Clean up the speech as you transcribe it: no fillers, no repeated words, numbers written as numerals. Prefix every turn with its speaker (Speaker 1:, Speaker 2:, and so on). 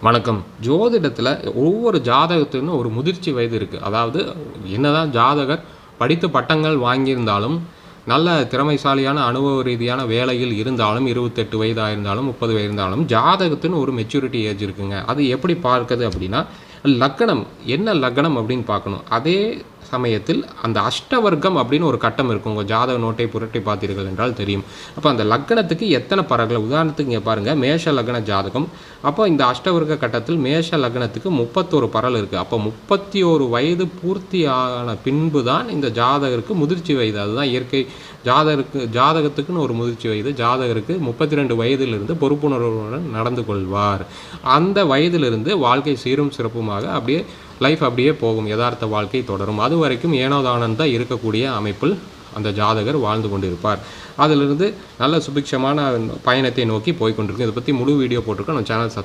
Speaker 1: வணக்கம். ஜோதிடத்தில ஒவ்வொரு ஜாதகத்துக்கும் ஒரு முதிர்ச்சி வயது இருக்கு. அதாவது என்னதான் ஜாதகர் படித்து பட்டங்கள் வாங்கியிருந்தாலும், நல்ல திறமைசாலியான அனுபவ ரீதியான வேலையில் இருந்தாலும், 28 வயதா இருந்தாலும், 30 வயது இருந்தாலும், ஜாதகத்துன்னு ஒரு மெச்சூரிட்டி ஏஜ் இருக்குங்க. அது எப்படி பார்க்குது அப்படின்னா, லக்னம் என்ன லக்னம் அப்படின்னு பார்க்கணும். அதே சமயத்தில் அந்த அஷ்டவர்க்கம் அப்படின்னு ஒரு கட்டம் இருக்கும். உங்கள் ஜாதக நோட்டை புரட்டி பார்த்தீர்கள் என்றால் தெரியும். அப்போ அந்த லக்னத்துக்கு எத்தனை பரல்கள், உதாரணத்துக்கு இங்கே பாருங்கள், மேஷ லக்ன ஜாதகம். அப்போ இந்த அஷ்டவர்க்க கட்டத்தில் மேஷ லக்னத்துக்கு 31 பரல் இருக்குது. அப்போ 31 வயது பூர்த்தி ஆன பின்பு தான் இந்த ஜாதகருக்கு முதிர்ச்சி வயது. அதுதான் இயற்கை. ஜாதகத்துக்குன்னு ஒரு முதிர்ச்சி வயது. ஜாதகருக்கு 32 வயதிலிருந்து பொறுப்புணர்வுடன் நடந்து கொள்வார். அந்த வயதிலிருந்து வாழ்க்கை சீரும் சிறப்புமாக அப்படியே லைஃப் அப்படியே போகும். யதார்த்த வாழ்க்கை தொடரும். அது வரைக்கும் ஏனோதானன் தான் இருக்கக்கூடிய அமைப்பில் அந்த ஜாதகர் வாழ்ந்து கொண்டிருப்பார். அதிலிருந்து நல்ல சுபிக்ஷமான பயணத்தை நோக்கி போய்கொண்டிருக்கும். இதை பற்றி முழு வீடியோ போட்டிருக்கோம். நம்ம சேனல்